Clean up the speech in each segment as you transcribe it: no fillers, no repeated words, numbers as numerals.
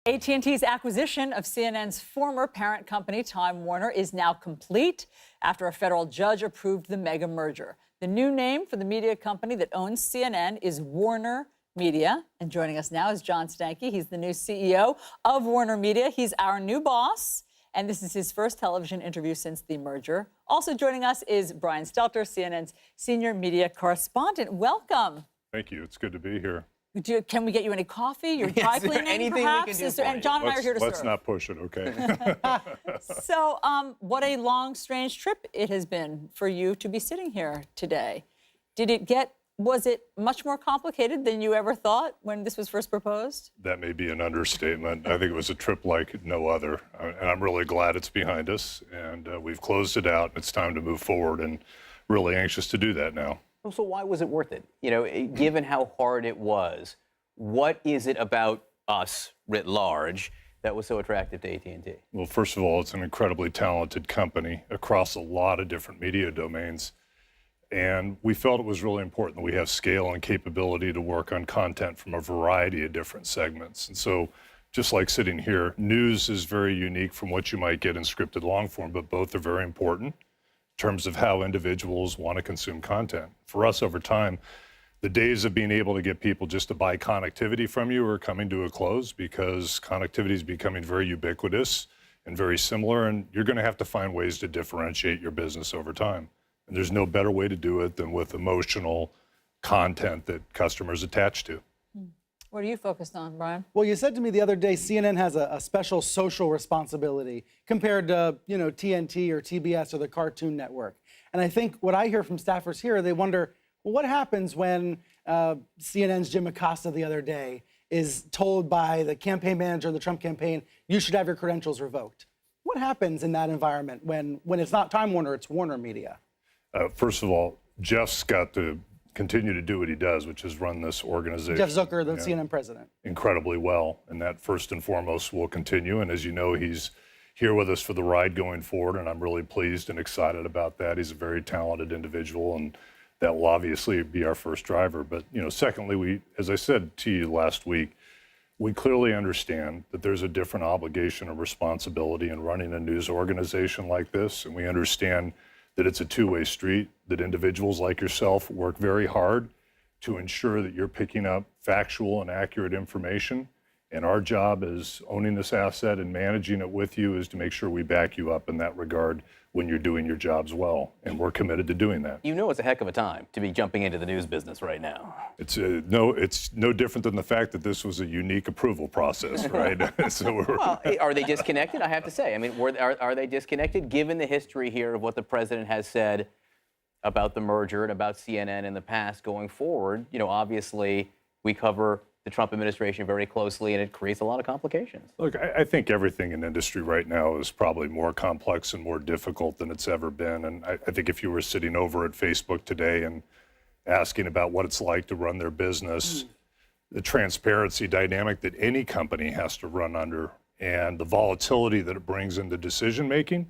AT&T's acquisition of CNN's former parent company, Time Warner, is now complete after a federal judge approved the mega merger. The new name for the media company that owns CNN is WarnerMedia. And joining us now is John Stankey. He's the new CEO of WarnerMedia. He's our new boss, and this is his first television interview since the merger. Also joining us is Brian Stelter, CNN's senior media correspondent. Welcome. Thank you. It's good to be here. Can we get you any coffee? Your dry cleaning, anything perhaps? we can do And John and I are here to serve. Let's not push it, okay? So, what a long, strange trip it has been for you to be sitting here today. Was it much more complicated than you ever thought when this was first proposed? That may be an understatement. I think it was a trip like no other. And I'm really glad it's behind us. And we've closed it out. It's time to move forward, and really anxious to do that now. So why was it worth it? You know, given how hard it was, what is it about us writ large that was so attractive to AT&T? Well, first of all, it's an incredibly talented company across a lot of different media domains. And we felt it was really important that we have scale and capability to work on content from a variety of different segments. And so, just like sitting here, news is very unique from what you might get in scripted long form, but both are very important in terms of how individuals want to consume content. For us over time, the days of being able to get people just to buy connectivity from you are coming to a close, because connectivity is becoming very ubiquitous and very similar, and you're going to have to find ways to differentiate your business over time. And there's no better way to do it than with emotional content that customers attach to. What are you focused on, Brian? Well, you said to me the other day, CNN has a special social responsibility compared to, TNT or TBS or the Cartoon Network. And I think what I hear from staffers here, they wonder, well, what happens when CNN's Jim Acosta the other day is told by the campaign manager of the Trump campaign, you should have your credentials revoked? What happens in that environment when it's not Time Warner, it's WarnerMedia? First of all, Jeff's got to continue to do what he does, which is run this organization. Jeff Zucker, the CNN president. Incredibly well, and that first and foremost will continue. And as you know, he's here with us for the ride going forward, and I'm really pleased and excited about that. He's a very talented individual, and that will obviously be our first driver. But secondly, as I said to you last week, we clearly understand that there's a different obligation and responsibility in running a news organization like this, and we understand that it's a two-way street, that individuals like yourself work very hard to ensure that you're picking up factual and accurate information. And our job as owning this asset and managing it with you is to make sure we back you up in that regard when you're doing your jobs well. And we're committed to doing that. You know, it's a heck of a time to be jumping into the news business right now. It's no different than the fact that this was a unique approval process, right? Well, are they disconnected? I have to say. I mean, are they disconnected given the history here of what the president has said about the merger and about CNN in the past going forward? Obviously, we cover the Trump administration very closely, and it creates a lot of complications. Look, I think everything in industry right now is probably more complex and more difficult than it's ever been. And I think if you were sitting over at Facebook today and asking about what it's like to run their business, the transparency dynamic that any company has to run under, and the volatility that it brings into decision making,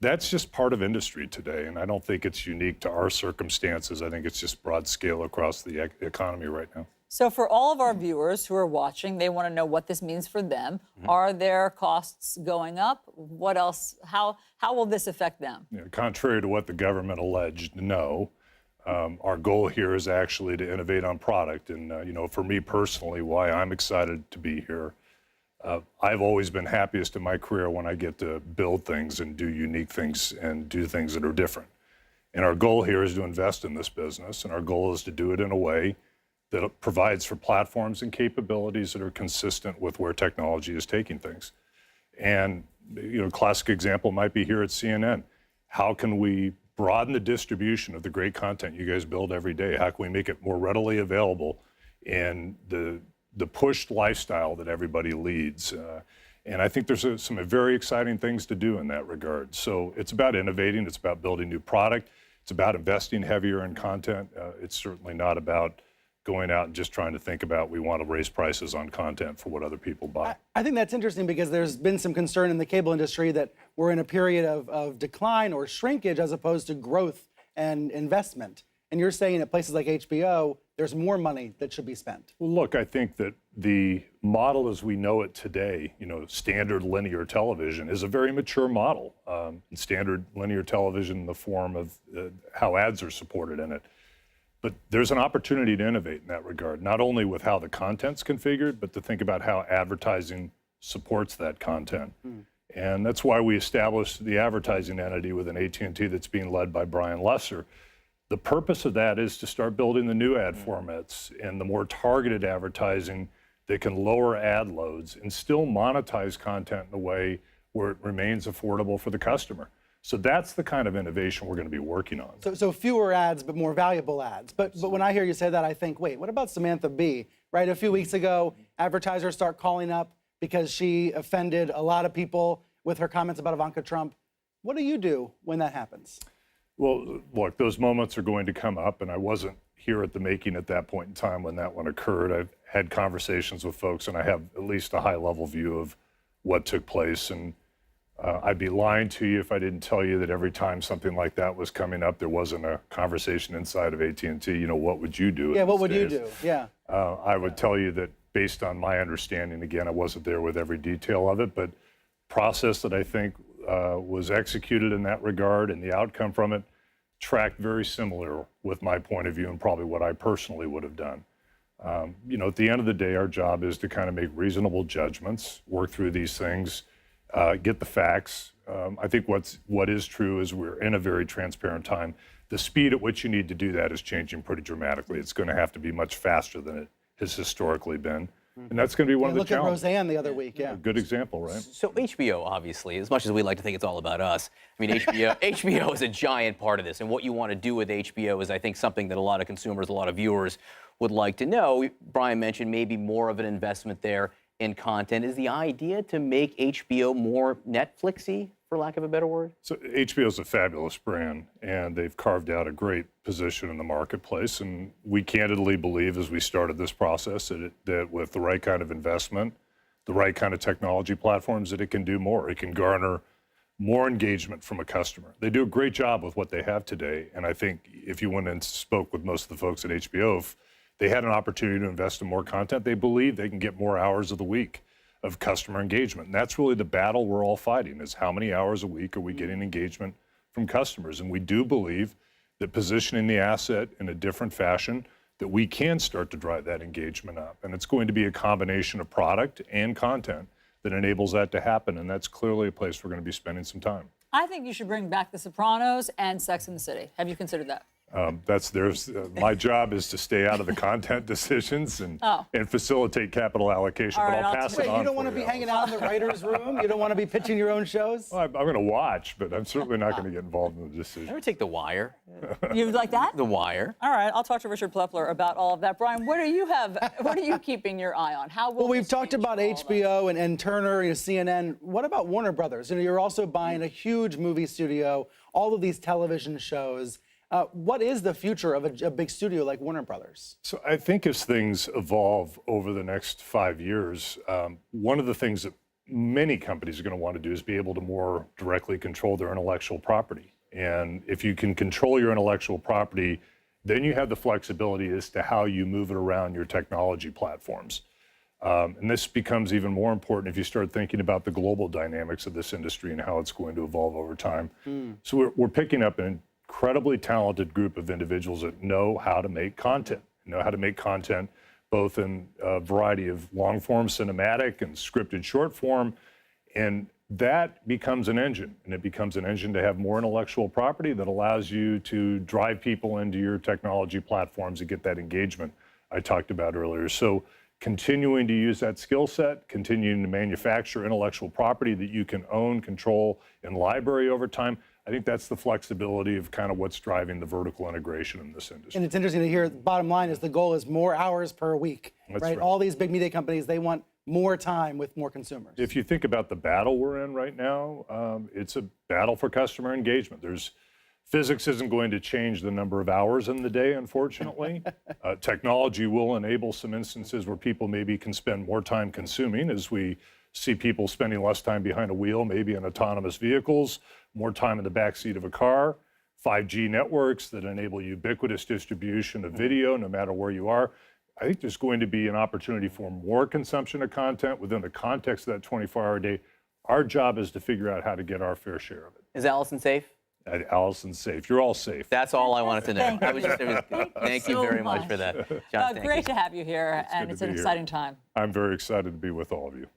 that's just part of industry today. And I don't think it's unique to our circumstances. I think it's just broad scale across the economy right now. So for all of our viewers who are watching, they want to know what this means for them. Are their costs going up? What else? How will this affect them? Contrary to what the government alleged, no. Our goal here is actually to innovate on product. And, for me personally, why I'm excited to be here, I've always been happiest in my career when I get to build things and do unique things and do things that are different. And our goal here is to invest in this business, and our goal is to do it in a way that provides for platforms and capabilities that are consistent with where technology is taking things. And, a classic example might be here at CNN. How can we broaden the distribution of the great content you guys build every day? How can we make it more readily available in the pushed lifestyle that everybody leads? And I think there's some very exciting things to do in that regard. So it's about innovating. It's about building new product. It's about investing heavier in content. It's certainly not about going out and just trying to think about we want to raise prices on content for what other people buy. I think that's interesting because there's been some concern in the cable industry that we're in a period of decline or shrinkage as opposed to growth and investment. And you're saying at places like HBO, there's more money that should be spent. Well, look, I think that the model as we know it today, standard linear television is a very mature model. Standard linear television in the form of how ads are supported in it. But there's an opportunity to innovate in that regard, not only with how the content's configured, but to think about how advertising supports that content. And that's why we established the advertising entity with an AT&T that's being led by Brian Lesser. The purpose of that is to start building the new ad formats and the more targeted advertising that can lower ad loads and still monetize content in a way where it remains affordable for the customer. So that's the kind of innovation we're going to be working on. So fewer ads, but more valuable ads. But when I hear you say that, I think, wait, what about Samantha Bee? Right, a few weeks ago, advertisers start calling up because she offended a lot of people with her comments about Ivanka Trump. What do you do when that happens? Well, look, those moments are going to come up, and I wasn't here at the making at that point in time when that one occurred. I've had conversations with folks, and I have at least a high-level view of what took place. And I'd be lying to you if I didn't tell you that every time something like that was coming up, there wasn't a conversation inside of AT&T. What would you do? Yeah, what would you do? Yeah. I would tell you that based on my understanding, again, I wasn't there with every detail of it, but process that I think was executed in that regard and the outcome from it tracked very similar with my point of view and probably what I personally would have done. At the end of the day, our job is to kind of make reasonable judgments, work through these things, get the facts. I think what is true is we're in a very transparent time. The speed at which you need to do that is changing pretty dramatically. It's going to have to be much faster than it has historically been. And that's going to be one of the challenges. Look at Roseanne the other week, yeah. A good example, right? So HBO, obviously, as much as we like to think it's all about us, I mean, HBO is a giant part of this. And what you want to do with HBO is, I think, something that a lot of consumers, a lot of viewers would like to know. Brian mentioned maybe more of an investment there in content. Is the idea to make HBO more Netflix-y, for lack of a better word? So HBO is a fabulous brand, and they've carved out a great position in the marketplace. And we candidly believe, as we started this process, that with the right kind of investment, the right kind of technology platforms, that it can do more. It can garner more engagement from a customer. They do a great job with what they have today. And I think if you went and spoke with most of the folks at HBO, if they had an opportunity to invest in more content, they believe they can get more hours of the week of customer engagement. And that's really the battle we're all fighting, is how many hours a week are we getting engagement from customers? And we do believe that positioning the asset in a different fashion, that we can start to drive that engagement up. And it's going to be a combination of product and content that enables that to happen. And that's clearly a place we're going to be spending some time. I think you should bring back The Sopranos and Sex and the City. Have you considered that? My job is to stay out of the content decisions and facilitate capital allocation. All but right, I'll pass it Wait, on. you don't want to be hanging out in the writer's room? You don't want to be pitching your own shows? Well, I'm going to watch, but I'm certainly not going to get involved in the decision. I would take The Wire. You like that? The Wire. All right, I'll talk to Richard Plepler about all of that. Brian, what are you keeping your eye on? How will Well, we've this talked change about all of us? HBO and Turner, CNN. What about Warner Brothers? You're also buying a huge movie studio, all of these television shows. What is the future of a big studio like Warner Brothers? So I think as things evolve over the next 5 years, one of the things that many companies are going to want to do is be able to more directly control their intellectual property. And if you can control your intellectual property, then you have the flexibility as to how you move it around your technology platforms. And this becomes even more important if you start thinking about the global dynamics of this industry and how it's going to evolve over time. So we're picking up an incredibly talented group of individuals that know how to make content, both in a variety of long-form cinematic and scripted short form. And that becomes an engine, and it becomes an engine to have more intellectual property that allows you to drive people into your technology platforms and get that engagement I talked about earlier. So continuing to use that skill set, continuing to manufacture intellectual property that you can own, control, and library over time, I think that's the flexibility of kind of what's driving the vertical integration in this industry. And it's interesting to hear, bottom line is the goal is more hours per week, That's right? right. All these big media companies, they want more time with more consumers. If you think about the battle we're in right now, it's a battle for customer engagement. Physics isn't going to change the number of hours in the day, unfortunately. Technology will enable some instances where people maybe can spend more time consuming, as we see people spending less time behind a wheel, maybe in autonomous vehicles, more time in the backseat of a car. 5G networks that enable ubiquitous distribution of video no matter where you are. I think there's going to be an opportunity for more consumption of content within the context of that 24-hour day. Our job is to figure out how to get our fair share of it. Is Allison safe? Allison's safe. You're all safe. That's all I wanted to know. Thank you. Thank you so very much much. for that. John, thank Great you. to have you here, and good it's to an be here. exciting time. I'm very excited to be with all of you.